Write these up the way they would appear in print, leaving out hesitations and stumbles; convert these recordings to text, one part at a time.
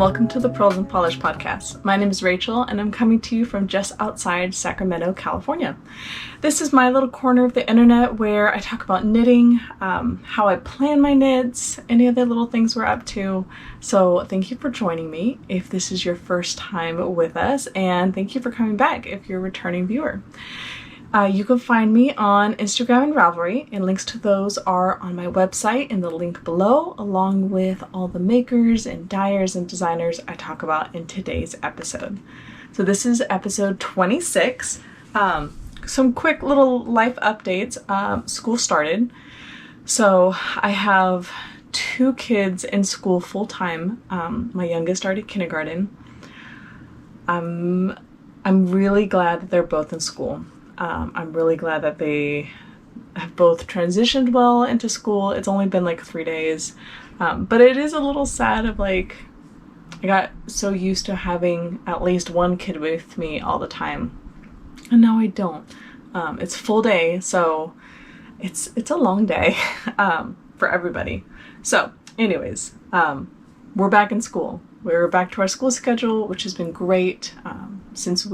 welcome to the Pearls and Polish podcast. My name is Rachel and I'm coming to you from just outside Sacramento, California. This is my little corner of the internet where I talk about knitting, how I plan my knits, any of the little things we're up to. So thank you for joining me if this is your first time with us, and thank you for coming back if you're a returning viewer. You can find me on Instagram and Ravelry, and links to those are on my website in the link below, along with all the makers and dyers and designers I talk about in today's episode. So this is episode 26. Some quick little life updates. School started. So I have 2 kids in school full time. My youngest started kindergarten. I'm really glad that they're both in school. I'm really glad that they have both transitioned well into school. It's only been like 3 days, but it is a little sad of like, I got so used to having at least one kid with me all the time, and now I don't. It's full day, so it's a long day for everybody. So anyways, we're back in school. We're back to our school schedule, which has been great since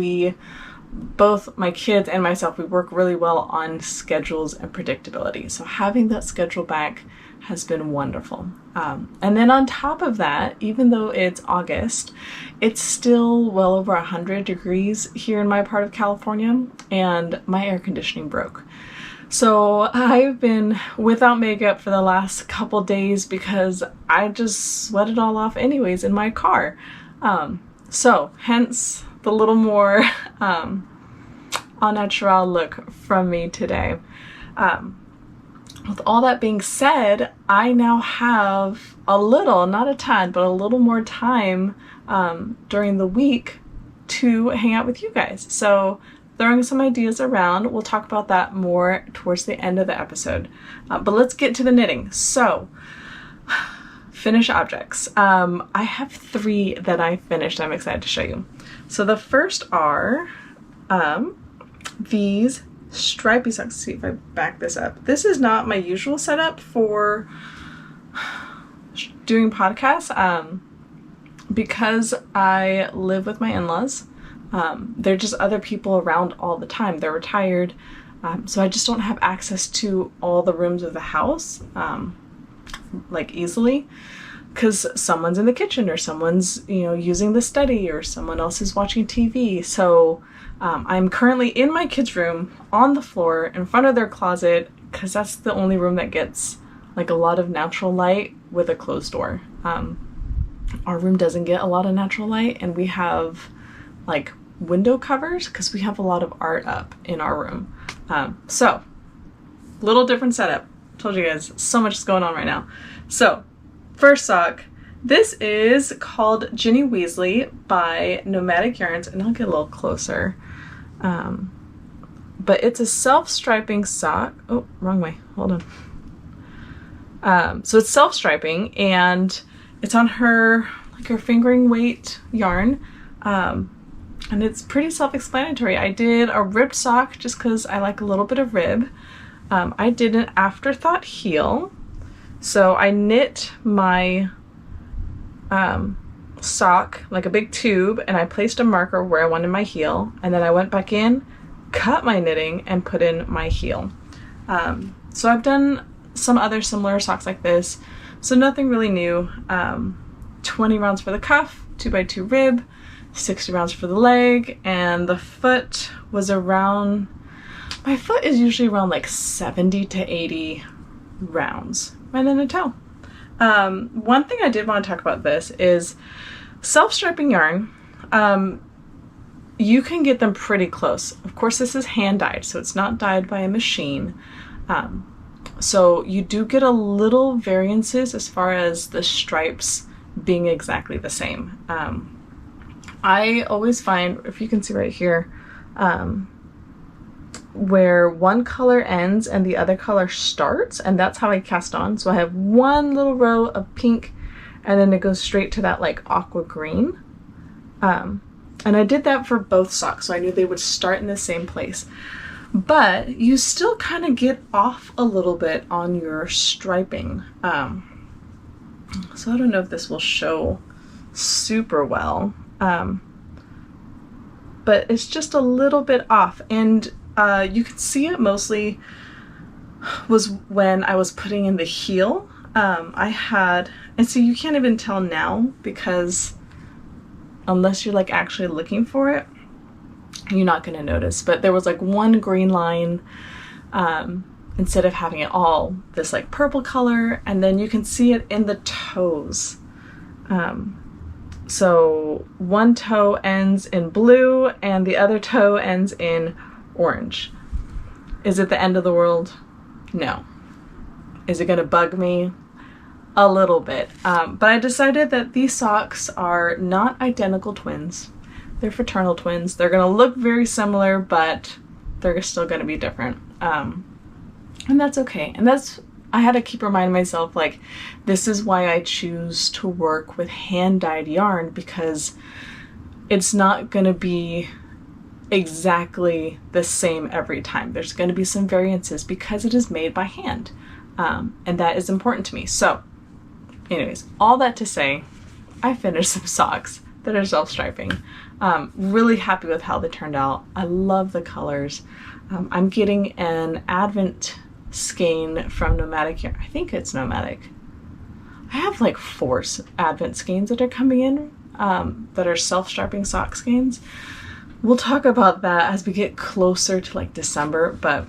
both my kids and myself, we work really well on schedules and predictability. So having that schedule back has been wonderful. And then on top of that, even though it's August, it's still well over 100 degrees here in my part of California, and my air conditioning broke. So I've been without makeup for the last couple days because I just sweat it all off anyways in my car. So hence the little more au natural look from me today. With all that being said, I now have a little, not a ton, but a little more time during the week to hang out with you guys. So throwing some ideas around, we'll talk about that more towards the end of the episode. But let's get to the knitting. So finish objects. I have 3 that I finished. I'm excited to show you. So the first are these stripy socks. Let's see if I back this up. This is not my usual setup for doing podcasts because I live with my in-laws. They're just other people around all the time. They're retired, so I just don't have access to all the rooms of the house like easily, because someone's in the kitchen or someone's using the study or someone else is watching TV. So I'm currently in my kids' room on the floor in front of their closet, because that's the only room that gets like a lot of natural light with a closed door. Our room doesn't get a lot of natural light, and we have like window covers because we have a lot of art up in our room. So little different setup. Told you guys so much is going on right now. So first sock, this is called Ginny Weasley by Nomadic yarns, and I'll get a little closer. But it's a self-striping sock. Oh, wrong way. Hold on. So it's self-striping, and it's on her fingering weight yarn. And it's pretty self-explanatory. I did a ribbed sock just because I like a little bit of rib. I did an afterthought heel. So I knit my sock like a big tube, and I placed a marker where I wanted my heel, and then I went back in, cut my knitting, and put in my heel. So I've done some other similar socks like this, so nothing really new. 20 rounds for the cuff, 2x2 rib, 60 rounds for the leg, and the foot was around, my foot is usually around like 70 to 80 rounds, and then a toe. One thing I did want to talk about this is self-striping yarn. You can get them pretty close. Of course, this is hand dyed, so it's not dyed by a machine. So you do get a little variances as far as the stripes being exactly the same. I always find, if you can see right here, where one color ends and the other color starts, and that's how I cast on. So I have one little row of pink, and then it goes straight to that like aqua green. And I did that for both socks, so I knew they would start in the same place. But you still kind of get off a little bit on your striping. So I don't know if this will show super well, but it's just a little bit off, and you can see it mostly was when I was putting in the heel. And so you can't even tell now, because unless you're like actually looking for it, you're not going to notice. But there was like one green line, instead of having it all this like purple color, and then you can see it in the toes. So one toe ends in blue and the other toe ends in orange. Is it the end of the world? No. Is it going to bug me? A little bit. But I decided that these socks are not identical twins. They're fraternal twins. They're going to look very similar, but they're still going to be different. And that's okay. And I had to keep reminding myself, like, this is why I choose to work with hand-dyed yarn, because it's not going to be exactly the same every time. There's going to be some variances because it is made by hand. And that is important to me. So anyways, all that to say, I finished some socks that are self-striping. Really happy with how they turned out. I love the colors. I'm getting an Advent skein from Nomadic. I think it's Nomadic. I have like 4 Advent skeins that are coming in that are self-striping sock skeins. We'll talk about that as we get closer to like December, but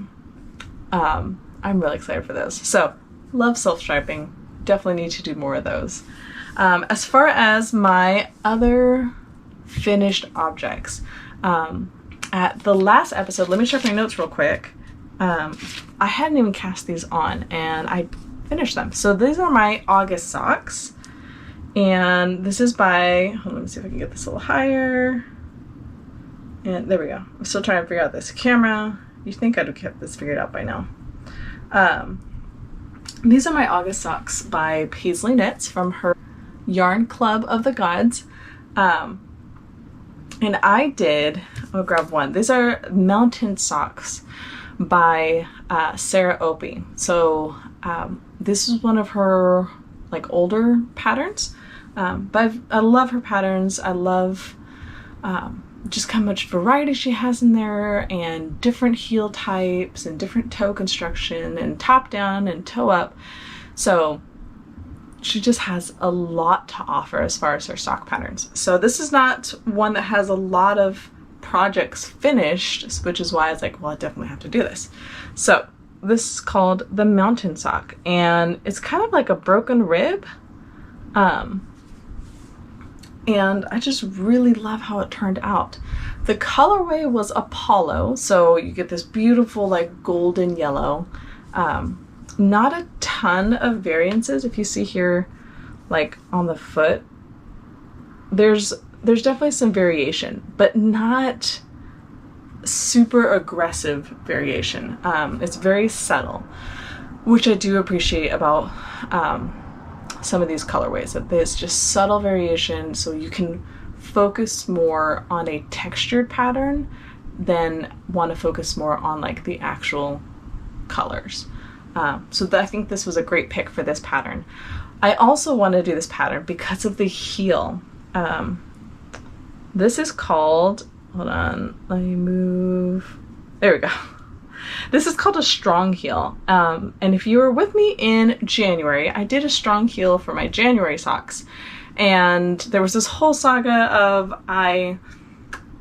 I'm really excited for those. So, love self-striping. Definitely need to do more of those. As far as my other finished objects, at the last episode, let me check my notes real quick. I hadn't even cast these on, and I finished them. So these are my August socks, and this is by, hold on, let me see if I can get this a little higher. And there we go. I'm still trying to figure out this camera. You'd think I'd have kept this figured out by now. These are my August socks by Pasley Knits from her Yarn Club of the Gods. And I'll grab one. These are Mountain Socks by Sarah Opie. So this is one of her like older patterns. But I love her patterns. I love just how much variety she has in there, and different heel types and different toe construction and top down and toe up. So she just has a lot to offer as far as her sock patterns. So this is not one that has a lot of projects finished, which is why I was like, well, I definitely have to do this. So this is called the Mountain Sock, and it's kind of like a broken rib. And I just really love how it turned out. The colorway was Apollo, so you get this beautiful like golden yellow. Not a ton of variances. If you see here, like on the foot, there's definitely some variation, but not super aggressive variation. It's very subtle, which I do appreciate about some of these colorways, that there's just subtle variation, so you can focus more on a textured pattern than want to focus more on like the actual colors. So I think this was a great pick for this pattern. I also want to do this pattern because of the heel. This is called, hold on, let me move, there we go. This is called a strong heel. And if you were with me in January, I did a strong heel for my January socks. And there was this whole saga of I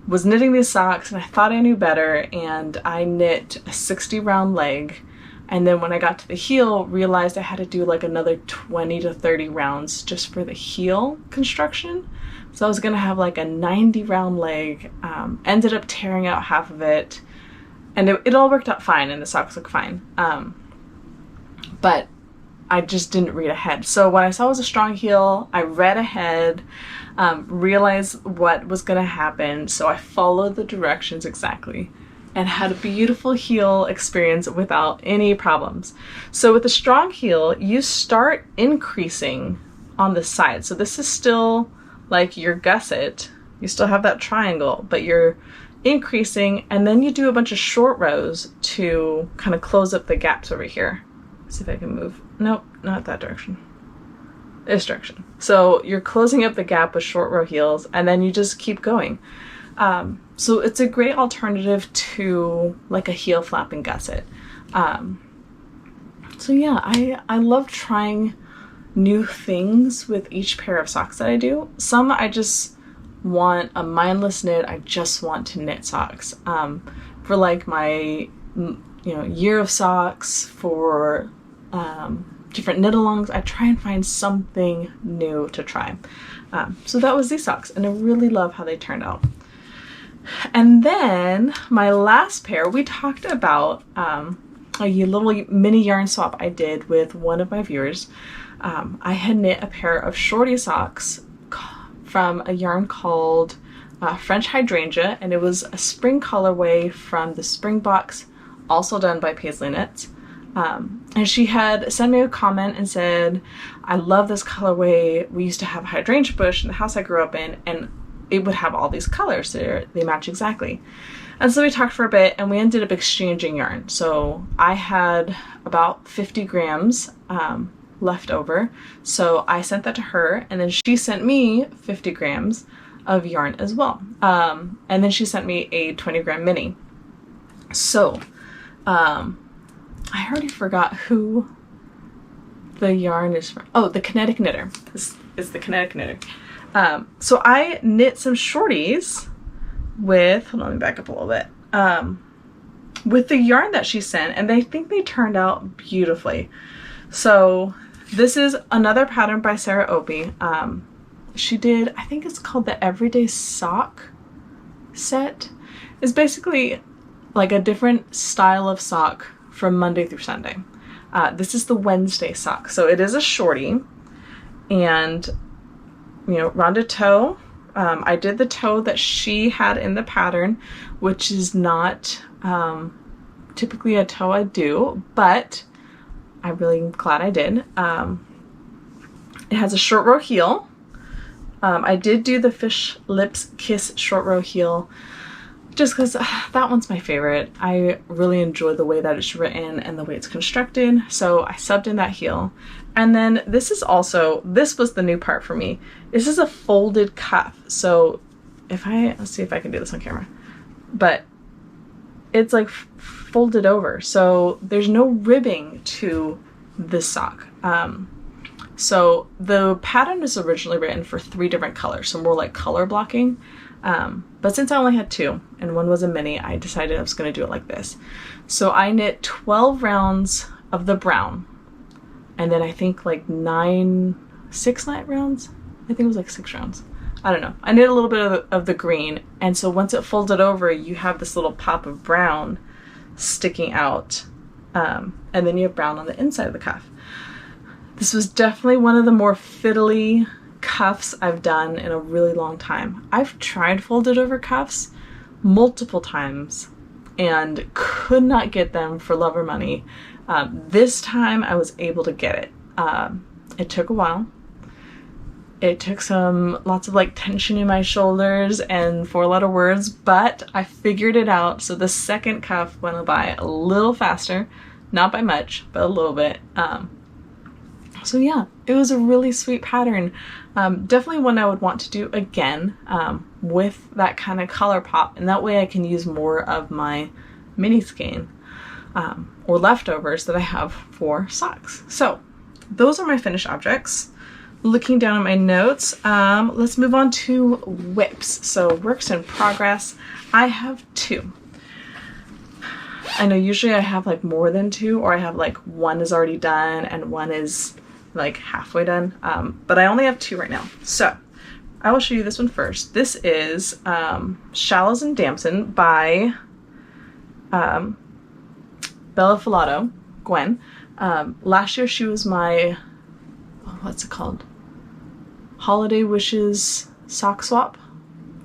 was knitting these socks and I thought I knew better, and I knit a 60 round leg. And then when I got to the heel, realized I had to do like another 20 to 30 rounds just for the heel construction. So I was gonna have like a 90 round leg, ended up tearing out half of it. And it all worked out fine, and the socks look fine. But I just didn't read ahead. So when I saw it was a strong heel, I read ahead, realized what was going to happen. So I followed the directions exactly and had a beautiful heel experience without any problems. So with a strong heel, you start increasing on the side. So this is still like your gusset. You still have that triangle, but you're increasing, and then you do a bunch of short rows to kind of close up the gaps over here. See if I can move. Nope, not that direction. this direction. So you're closing up the gap with short row heels, and then you just keep going. So it's a great alternative to like a heel flap and gusset. So yeah, I love trying new things with each pair of socks that I do. Some I just want a mindless knit. I just want to knit socks. For like my, year of socks, for different knit-alongs, I try and find something new to try. So that was these socks, and I really love how they turned out. And then my last pair, we talked about a little mini yarn swap I did with one of my viewers. I had knit a pair of shorty socks from a yarn called French Hydrangea, and it was a spring colorway from the spring box, also done by Pasley Knits. And she had sent me a comment and said, I love this colorway. We used to have a hydrangea bush in the house I grew up in, and it would have all these colors. They match exactly. And so we talked for a bit, and we ended up exchanging yarn. So I had about 50 grams left over. So I sent that to her, and then she sent me 50 grams of yarn as well. And then she sent me a 20-gram mini. So I already forgot who the yarn is from. Oh, the Kinetic Knitter. This is the Kinetic Knitter. So I knit some shorties with, hold on, let me back up a little bit, with the yarn that she sent, and I think they turned out beautifully. So this is another pattern by Sarah Opie. She did, I think it's called the Everyday Sock set. It's basically like a different style of sock from Monday through Sunday. This is the Wednesday sock. So it is a shorty, and rounded toe. I did the toe that she had in the pattern, which is not typically a toe I do, but I'm really glad I did. It has a short row heel. I did do the Fish Lips Kiss short row heel just because that one's my favorite. I really enjoy the way that it's written and the way it's constructed, so I subbed in that heel. And then this was the new part for me. This is a folded cuff. So let's see if I can do this on camera, but it's like folded over. So there's no ribbing to this sock. So the pattern is originally written for 3 different colors, so more like color blocking. But since I only had 2 and one was a mini, I decided I was going to do it like this. So I knit 12 rounds of the brown, and then I think like 6 rounds. I think it was like 6 rounds. I don't know. I knit a little bit of the green, and so once it folded over, you have this little pop of brown sticking out, and then you have brown on the inside of the cuff. This was definitely one of the more fiddly cuffs I've done in a really long time. I've tried folded over cuffs multiple times and could not get them for love or money. This time I was able to get it. It took a while. It took lots of like tension in my shoulders and 4-letter words, but I figured it out. So the second cuff went by a little faster, not by much, but a little bit. So yeah, it was a really sweet pattern. Definitely one I would want to do again with that kind of color pop, and that way I can use more of my mini skein or leftovers that I have for socks. So those are my finished objects. Looking down at my notes, let's move on to whips. So works in progress. I have 2. I know usually I have like more than 2, or I have like one is already done and one is like halfway done, but I only have 2 right now. So I will show you this one first. This is Shallows and Damson by Bella Filato, Gwen. Last year she was my, what's it called? Holiday Wishes sock swap.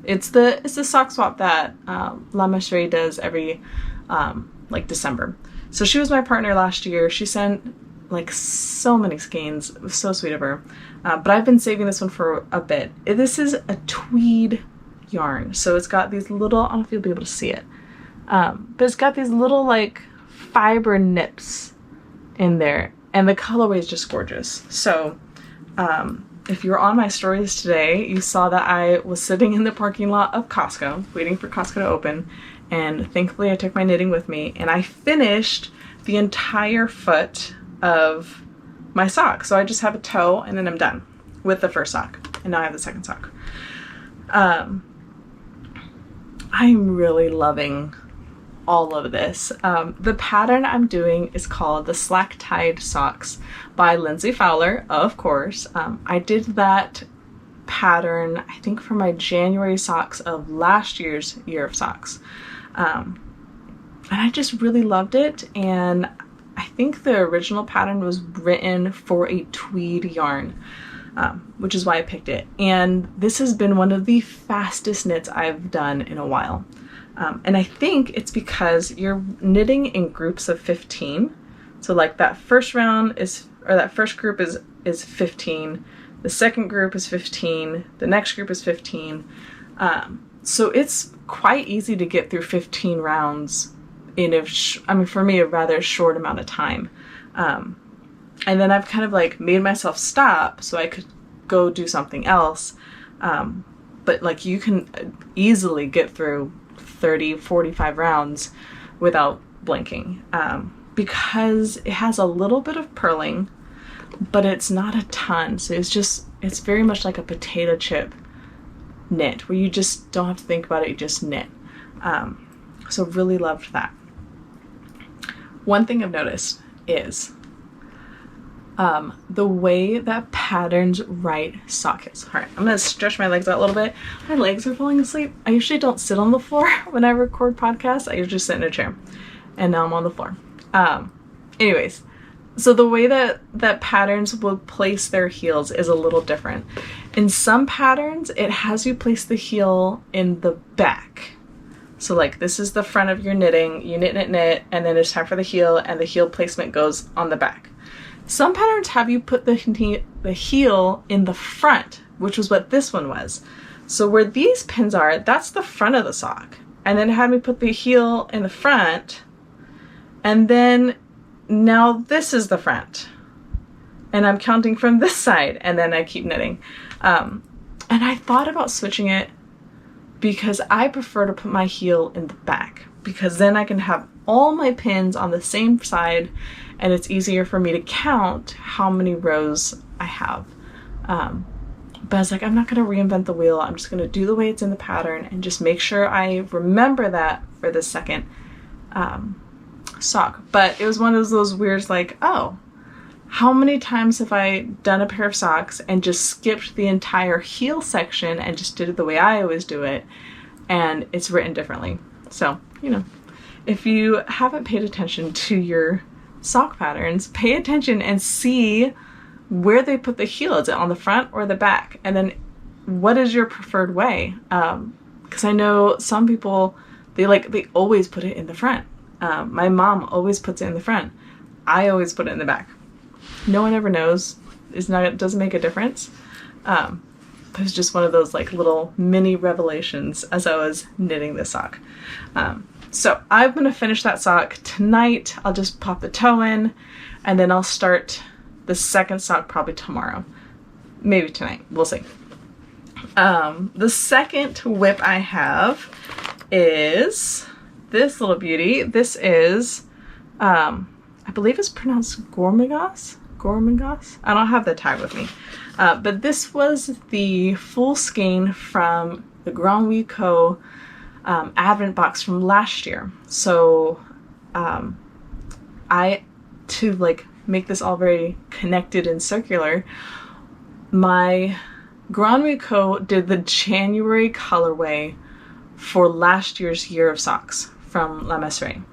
It's the sock swap that La Mercerie does every like December. So she was my partner last year. She sent like so many skeins. It was so sweet of her. But I've been saving this one for a bit. This is a tweed yarn. So it's got these little, I don't know if you'll be able to see it, but it's got these little like fiber nips in there, and the colorway is just gorgeous. So If you were on my stories today, you saw that I was sitting in the parking lot of Costco, waiting for Costco to open, and thankfully I took my knitting with me, and I finished the entire foot of my sock. So I just have a toe, and then I'm done with the first sock, and now I have the second sock. I'm really loving all of this. The pattern I'm doing is called the Slack Tied Socks by Lindsey Fowler, of course. I did that pattern, I think, for my January socks of last year's year of socks. And I just really loved it, and I think the original pattern was written for a tweed yarn, which is why I picked it. And this has been one of the fastest knits I've done in a while. And I think it's because you're knitting in groups of 15. So like that first round that first group is 15. The second group is 15. The next group is 15. So it's quite easy to get through 15 rounds in for me, a rather short amount of time. And then I've kind of like made myself stop so I could go do something else. But like you can easily get through 30, 45 rounds without blinking, because it has a little bit of purling, but it's not a ton. So it's very much like a potato chip knit where you just don't have to think about it, you just knit. So really loved that. One thing I've noticed is the way that patterns write sock heels. All right, I'm gonna stretch my legs out a little bit. My legs are falling asleep. I usually don't sit on the floor when I record podcasts. I usually sit in a chair, and now I'm on the floor. Anyways, so the way that patterns will place their heels is a little different. In some patterns, it has you place the heel in the back. So like this is the front of your knitting, you knit, knit, knit, and then it's time for the heel, and the heel placement goes on the back. Some patterns have you put the heel in the front, which was what this one was. So where these pins are, that's the front of the sock. And then had me put the heel in the front, and then now this is the front. And I'm counting from this side, and then I keep knitting. And I thought about switching it because I prefer to put my heel in the back, because then I can have all my pins on the same side, and it's easier for me to count how many rows I have. But I was like, I'm not going to reinvent the wheel. I'm just going to do the way it's in the pattern and just make sure I remember that for the second sock. But it was one of those weird, like, oh, how many times have I done a pair of socks and just skipped the entire heel section and just did it the way I always do it, and it's written differently. So, if you haven't paid attention to your sock patterns, pay attention and see where they put the heel. Is it on the front or the back? And then what is your preferred way? Because I know some people, they always put it in the front. My mom always puts it in the front. I always put it in the back. No one ever knows. It doesn't make a difference. It was just one of those like little mini revelations as I was knitting this sock. So I'm going to finish that sock tonight. I'll just pop the toe in, and then I'll start the second sock probably tomorrow. Maybe tonight. We'll see. The second whip I have is this little beauty. This is, I believe it's pronounced Gormanghast. I don't have the tag with me. But this was the full skein from the Grenouille Advent box from last year. So to like make this all very connected and circular, my Grenouille did the January colorway for last year's year of socks from La Messerie.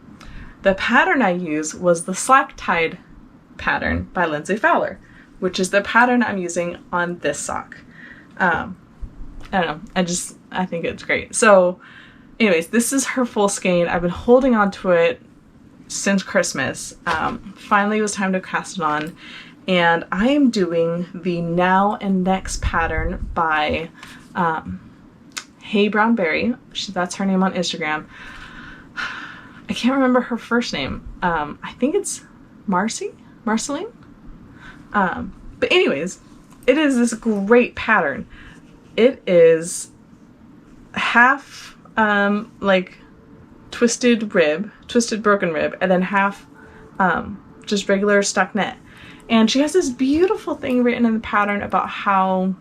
The pattern I used was the Slack Tied pattern by Lindsey Fowler, which is the pattern I'm using on this sock. I don't know, I think it's great. So anyways, this is her full skein. I've been holding on to it since Christmas. Finally it was time to cast it on, and I am doing the Now and Next pattern by Hey Brown Berry. That's her name on Instagram. I can't remember her first name. I think it's Marceline. But anyways, it is this great pattern. It is half like twisted broken rib, and then half just regular stockinette. And she has this beautiful thing written in the pattern about how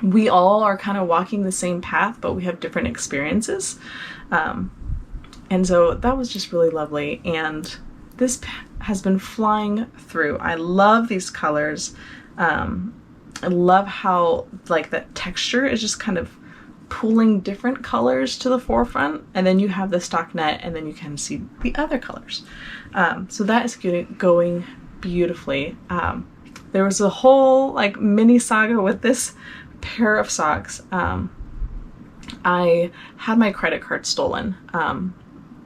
we all are kind of walking the same path, but we have different experiences. And so that was just really lovely. And this has been flying through. I love these colors. I love how like that texture is just kind of pulling different colors to the forefront, and then you have the stockinette, and then you can see the other colors. So that is going beautifully. There was a whole like mini saga with this pair of socks. I had my credit card stolen,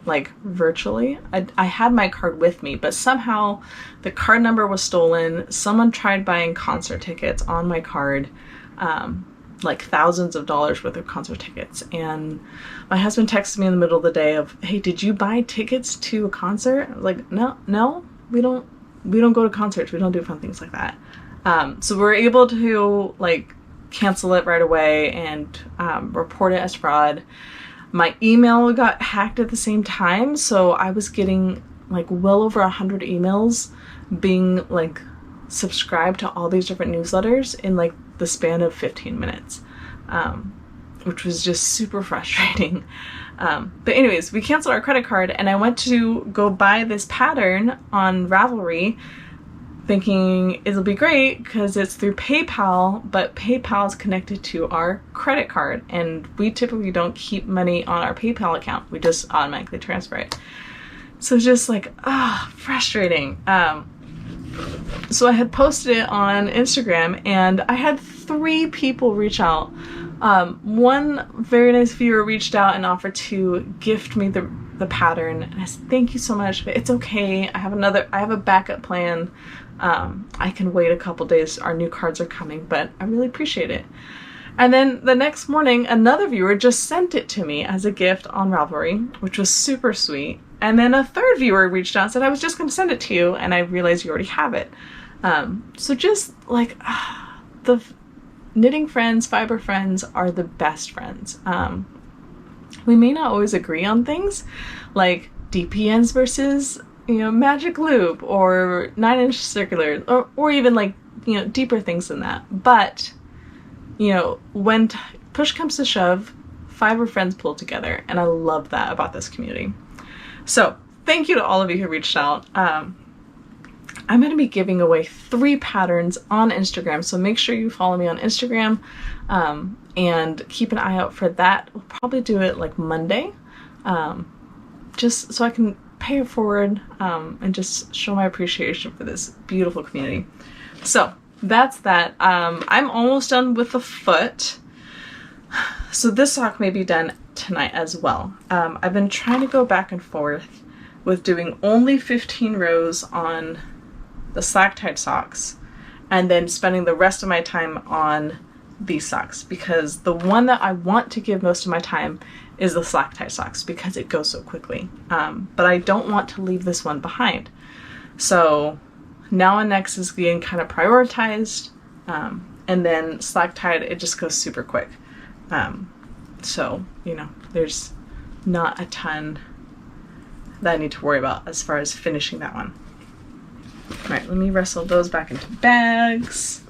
like virtually. I had my card with me, but somehow the card number was stolen. Someone tried buying concert tickets on my card, like thousands of dollars worth of concert tickets. And my husband texted me in the middle of the day of, hey, did you buy tickets to a concert? I was like, no, we don't go to concerts. We don't do fun things like that. So we're able to like cancel it right away and report it as fraud. My email got hacked at the same time, so I was getting like well over 100 emails being like subscribed to all these different newsletters in like the span of 15 minutes, which was just super frustrating. But anyways, we canceled our credit card, and I went to go buy this pattern on Ravelry thinking it'll be great because it's through PayPal, but PayPal is connected to our credit card, and we typically don't keep money on our PayPal account. We just automatically transfer it. So just like, frustrating. So I had posted it on Instagram, and I had 3 people reach out. One very nice viewer reached out and offered to gift me the pattern, and I said, thank you so much, but it's okay. I have a backup plan. I can wait a couple days. Our new cards are coming, but I really appreciate it. And then the next morning, another viewer just sent it to me as a gift on Ravelry, which was super sweet. And then a third viewer reached out and said, I was just going to send it to you, and I realized you already have it. So just like the knitting friends, fiber friends are the best friends. We may not always agree on things like DPNs versus, magic loop or 9-inch circular, or even like, deeper things than that. But, when push comes to shove, fiber friends pull together. And I love that about this community. So thank you to all of you who reached out. I'm going to be giving away 3 patterns on Instagram. So make sure you follow me on Instagram, and keep an eye out for that. We'll probably do it like Monday, just so I can pay it forward, and just show my appreciation for this beautiful community. So that's that. I'm almost done with the foot. So this sock may be done tonight as well. I've been trying to go back and forth with doing only 15 rows on the slack-tied socks, and then spending the rest of my time on these socks, because the one that I want to give most of my time is the slack-tied socks because it goes so quickly. But I don't want to leave this one behind. So now and next is being kind of prioritized, and then slack-tied, it just goes super quick. So, there's not a ton that I need to worry about as far as finishing that one. All right, let me wrestle those back into bags.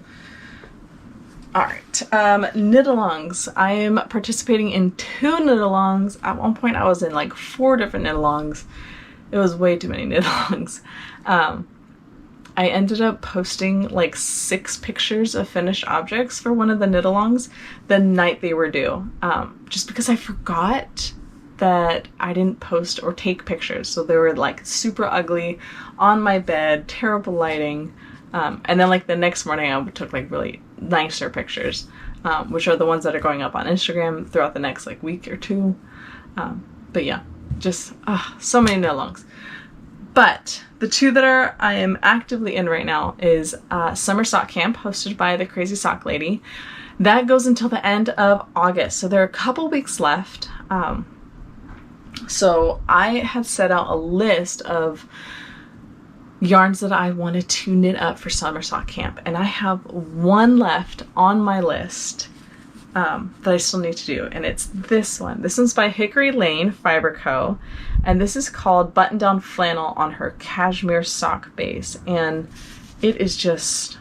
All right, knit-alongs. I am participating in 2 knit-alongs. At one point, I was in like 4 different knit-alongs. It was way too many knit-alongs. I ended up posting like 6 pictures of finished objects for one of the knit-alongs the night they were due, just because I forgot that I didn't post or take pictures. So they were like super ugly on my bed, terrible lighting. And then like the next morning I took like really nicer pictures, which are the ones that are going up on Instagram throughout the next like week or 2. But yeah, just so many knit-alongs. But the 2 that I am actively in right now is Summer Sock Camp, hosted by the Crazy Sock Lady. That goes until the end of August, so there are a couple weeks left. So I had set out a list of yarns that I wanted to knit up for summer sock camp, and I have one left on my list that I still need to do, and it's this one. This one's by Hickory Lane Fiber Co., and this is called Button Down Flannel on her cashmere sock base, and it is just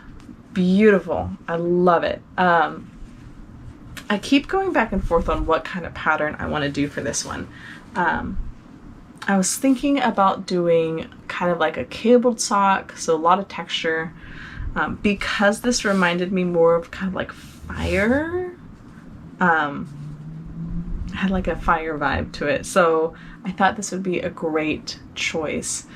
beautiful. I love it. I keep going back and forth on what kind of pattern I want to do for this one. I was thinking about doing kind of like a cabled sock, so a lot of texture, because this reminded me more of kind of like fire. Had like a fire vibe to it, so I thought this would be a great choice.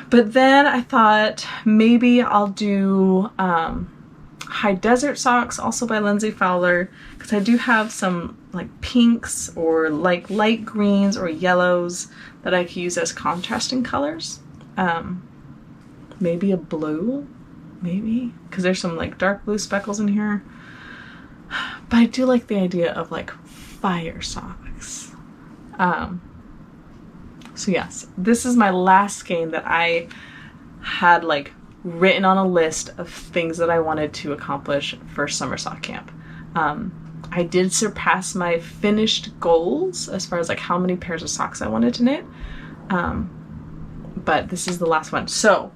But then I thought maybe I'll do High Desert Socks, also by Lindsey Fowler, because I do have some like pinks or like light greens or yellows that I could use as contrasting colors. Maybe a blue, maybe, because there's some like dark blue speckles in here. But I do like the idea of like fire socks. So yes, this is my last skein that I had like written on a list of things that I wanted to accomplish for summer sock camp. I did surpass my finished goals as far as like how many pairs of socks I wanted to knit. But this is the last one. So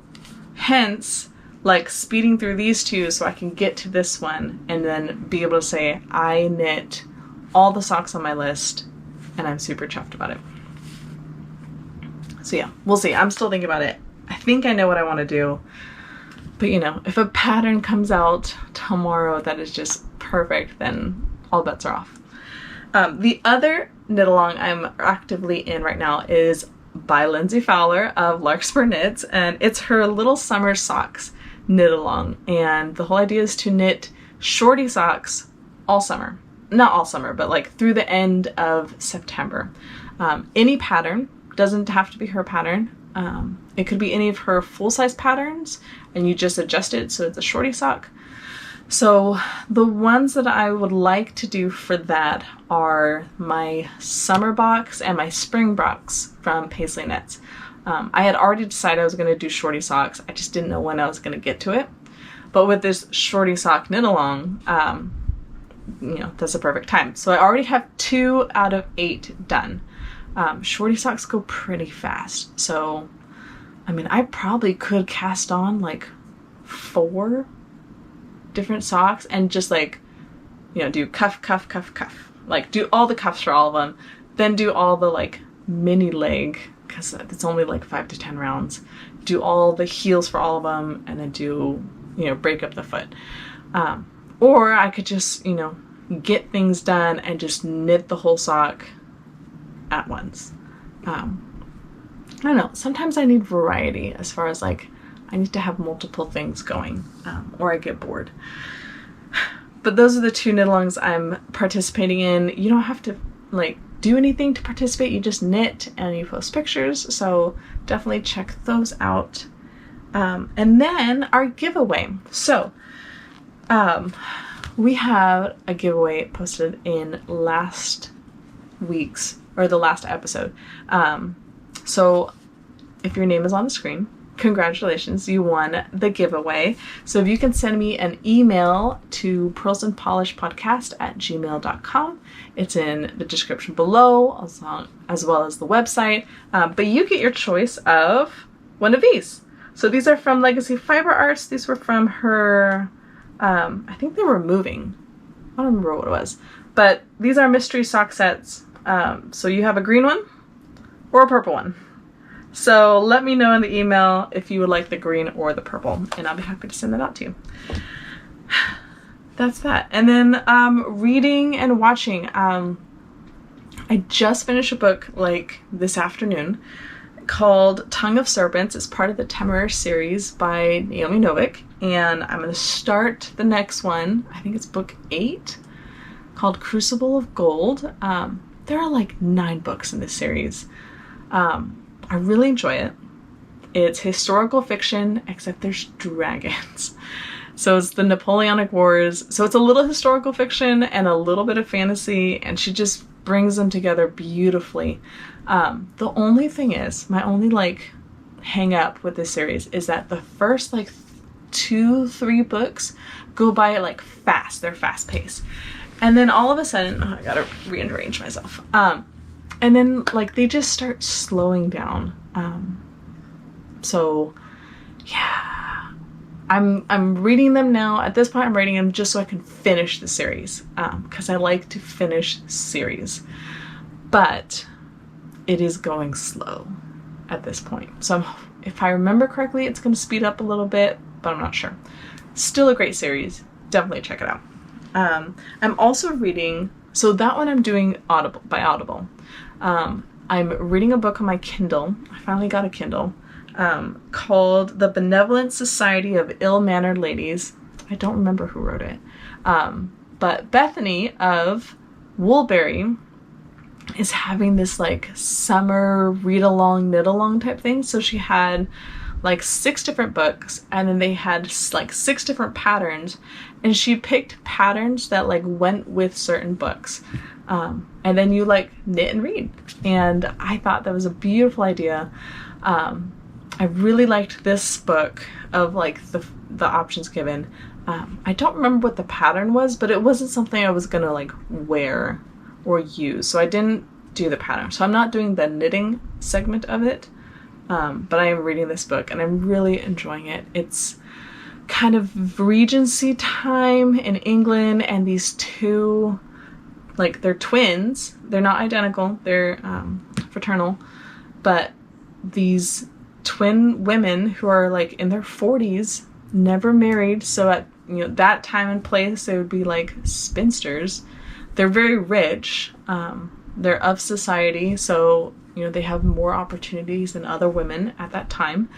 hence like speeding through these two so I can get to this one and then be able to say I knit all the socks on my list and I'm super chuffed about it. So yeah, we'll see. I'm still thinking about it. I think I know what I want to do. But you know, if a pattern comes out tomorrow that is just perfect, then all bets are off. The other knit along I'm actively in right now is by Lindsey Fowler of Larkspur Knits, and it's her Little Summer Socks knit along. And the whole idea is to knit shorty socks all summer. Not all summer, but like through the end of September. Any pattern, doesn't have to be her pattern. It could be any of her full-size patterns and you just adjust it so it's a shorty sock. So the ones that I would like to do for that are my summer box and my spring box from Pasley Knits. I had already decided I was going to do shorty socks. I just didn't know when I was going to get to it. But with this shorty sock knit along, you know, that's a perfect time. So I already have 2 out of 8 done. Shorty socks go pretty fast. So, I mean, I probably could cast on like 4 different socks and just like, you know, do cuff, cuff, cuff, cuff. Like do all the cuffs for all of them. Then do all the like mini leg, because it's only like 5 to 10 rounds. Do all the heels for all of them and then do, you know, break up the foot. Or I could just, you know, get things done and just knit the whole sock at once. I don't know, sometimes I need variety as far as like I need to have multiple things going, or I get bored. But those are the 2 knit-alongs I'm participating in. You don't have to like do anything to participate, you just knit and you post pictures, so definitely check those out. And then our giveaway. So we have a giveaway posted in last week's, or the last episode. So if your name is on the screen, congratulations, you won the giveaway. So if you can send me an email to pearlsandpolishpodcast@gmail.com. It's in the description below, as well as the website. But you get your choice of one of these. So these are from Legacy Fiber Arts. These were from her, I think they were moving. I don't remember what it was. But these are mystery sock sets. So you have a green one or a purple one. So let me know in the email if you would like the green or the purple, and I'll be happy to send that out to you. That's that. And then reading and watching. I just finished a book like this afternoon called Tongue of Serpents. It's part of the Temeraire series by Naomi Novik, and I'm going to start the next one. I think it's book 8, called Crucible of Gold. There are like 9 books in this series. I really enjoy it. It's historical fiction, except there's dragons. So it's the Napoleonic Wars. So it's a little historical fiction and a little bit of fantasy, and she just brings them together beautifully. The only thing is, my only like hang up with this series is that the first like 2-3 books go by like fast. They're fast paced. And then all of a sudden, I gotta rearrange myself. And then like they just start slowing down. So yeah, I'm reading them now. At this point, I'm reading them just so I can finish the series, because I like to finish series. But it is going slow at this point. So if I remember correctly, it's going to speed up a little bit, but I'm not sure. Still a great series. Definitely check it out. I'm also reading, so that one I'm doing by Audible. I'm reading a book on my Kindle. I finally got a Kindle, called The Benevolent Society of Ill-Mannered Ladies. I don't remember who wrote it. But Bethany of Woolbury is having this like summer read-along, knit-along type thing. So she had like 6 different books, and then they had like 6 different patterns, and she picked patterns that like went with certain books. And then you like knit and read. And I thought that was a beautiful idea. I really liked this book of like the options given. I don't remember what the pattern was, but it wasn't something I was gonna like wear or use. So I didn't do the pattern. So I'm not doing the knitting segment of it. But I am reading this book and I'm really enjoying it. It's kind of Regency time in England, and these 2, like they're twins. They're not identical. They're fraternal, but these twin women who are like in their 40s, never married. So at that time and place, they would be like spinsters. They're very rich. They're of society, so they have more opportunities than other women at that time.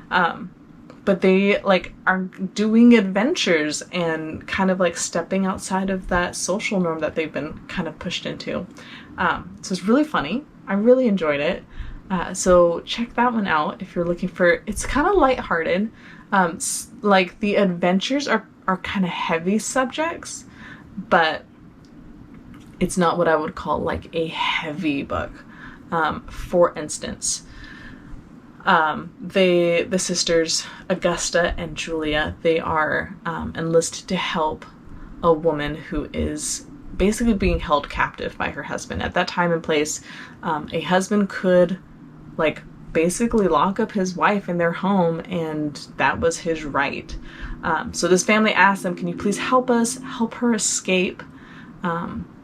But they like are doing adventures and kind of like stepping outside of that social norm that they've been kind of pushed into. So it's really funny. I really enjoyed it. So check that one out if you're looking for, it's kind of lighthearted. Like the adventures are kind of heavy subjects, but it's not what I would call like a heavy book. For instance, the sisters, Augusta and Julia, they are enlisted to help a woman who is basically being held captive by her husband. At that time and place, a husband could like basically lock up his wife in their home, and that was his right. So this family asked them, can you please help us, help her escape?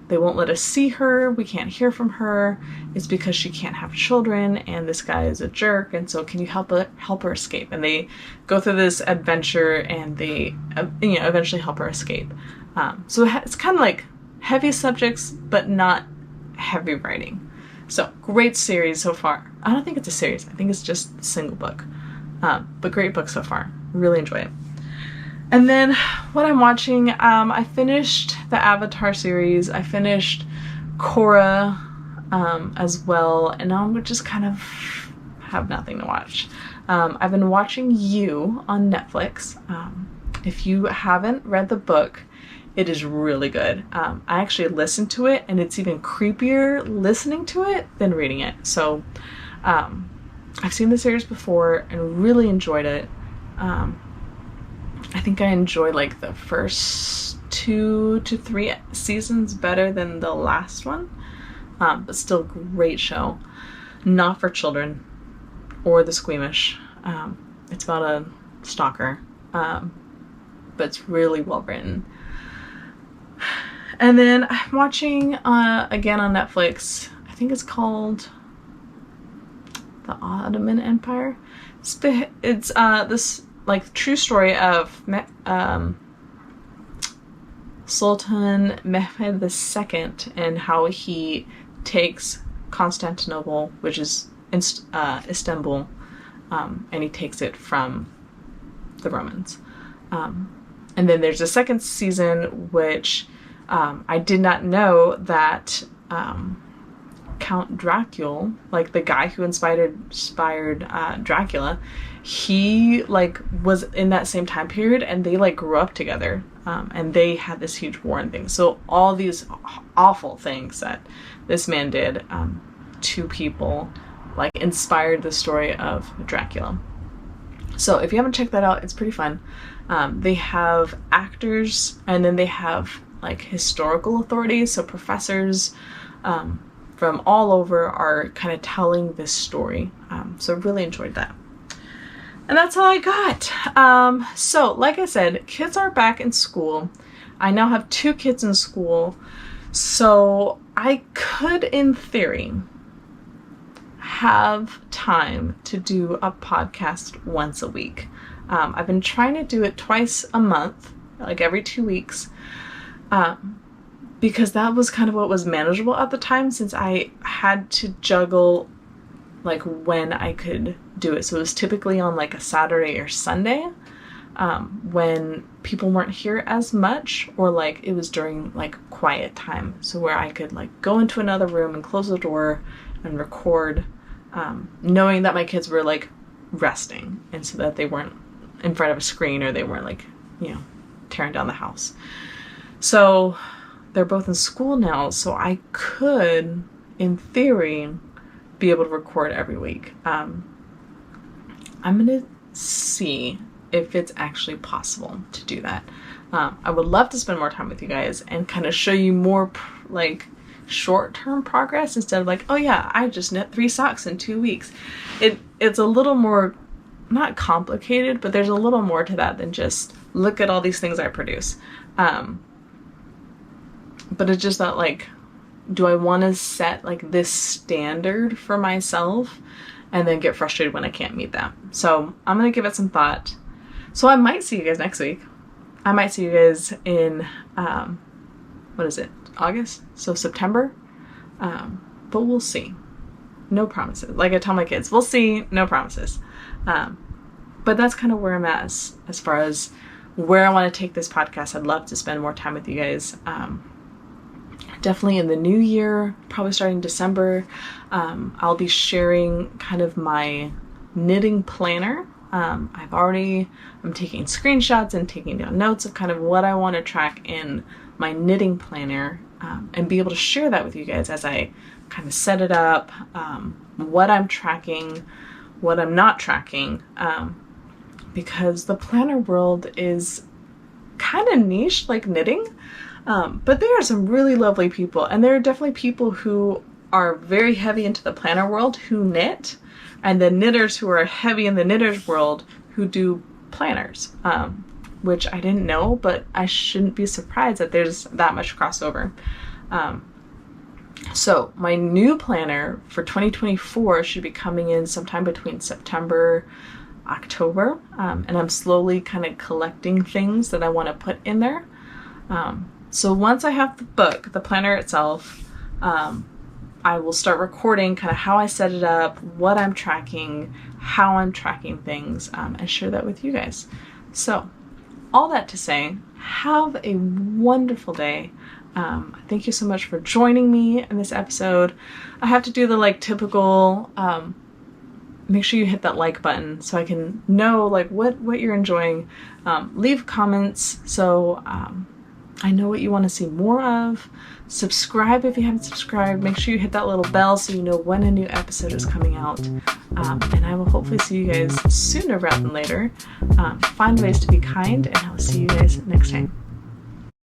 They won't let us see her. We can't hear from her. It's because she can't have children, and this guy is a jerk. And so, can you help her escape? And they go through this adventure, and they, eventually help her escape. So it's kind of like heavy subjects, but not heavy writing. So great series so far. I don't think it's a series. I think it's just a single book. But great book so far. Really enjoy it. And then what I'm watching, I finished the Avatar series. I finished Korra as well, and now I'm just kind of have nothing to watch. I've been watching You on Netflix. If you haven't read the book, it is really good. I actually listened to it, and it's even creepier listening to it than reading it. So I've seen the series before and really enjoyed it. I think I enjoyed like the first 2 to 3 seasons better than the last one, but still great show. Not for children or the squeamish. It's about a stalker, but it's really well written. And then I'm watching again on Netflix, I think it's called The Ottoman Empire. It's this like true story of Sultan Mehmed II and how he takes Constantinople, which is Istanbul, and he takes it from the Romans. And then there's a second season, which I did not know that Count Dracula, like the guy who inspired Dracula, he like was in that same time period, and they like grew up together, and they had this huge war and things. So all these awful things that this man did to people like inspired the story of Dracula. So if you haven't checked that out, it's pretty fun. They have actors, and then they have like historical authorities, so professors from all over are kind of telling this story. So really enjoyed that. And that's all I got. So like I said, kids are back in school. I now have 2 kids in school, so I could, in theory, have time to do a podcast once a week. I've been trying to do it twice a month, like every 2 weeks, because that was kind of what was manageable at the time, since I had to juggle like when I could do it. So it was typically on like a Saturday or Sunday, when people weren't here as much, or like it was during like quiet time, so where I could like go into another room and close the door and record, knowing that my kids were like resting, and so that they weren't in front of a screen, or they weren't like, you know, tearing down the house. So they're both in school now, so I could, in theory, be able to record every week. I'm gonna see if it's actually possible to do that. I would love to spend more time with you guys and kind of show you more like short-term progress, instead of like, oh yeah, I just knit 3 socks in 2 weeks. It's a little more, not complicated, but there's a little more to that than just look at all these things I produce. But it's just that, like, do I want to set like this standard for myself and then get frustrated when I can't meet that? So I'm gonna give it some thought. So I might see you guys next week. I might see you guys in what is it, August? So September. But we'll see. No promises. Like I tell my kids, we'll see, no promises. But that's kind of where I'm at as far as where I want to take this podcast. I'd love to spend more time with you guys. Definitely in the new year, probably starting December, I'll be sharing kind of my knitting planner. I'm taking screenshots and taking down notes of kind of what I want to track in my knitting planner, and be able to share that with you guys as I kind of set it up, what I'm tracking, what I'm not tracking, because the planner world is kind of niche like knitting. But there are some really lovely people, and there are definitely people who are very heavy into the planner world who knit, and the knitters who are heavy in the knitters world who do planners, which I didn't know, but I shouldn't be surprised that there's that much crossover. So my new planner for 2024 should be coming in sometime between September, October, and I'm slowly kind of collecting things that I want to put in there. So once I have the book, the planner itself, I will start recording kind of how I set it up, what I'm tracking, how I'm tracking things, and share that with you guys. So all that to say, have a wonderful day. Thank you so much for joining me in this episode. I have to do the like typical, make sure you hit that like button so I can know like what you're enjoying. Leave comments so I know what you want to see more of. Subscribe if you haven't subscribed. Make sure you hit that little bell so you know when a new episode is coming out. And I will hopefully see you guys sooner rather than later. Find ways to be kind, and I'll see you guys next time.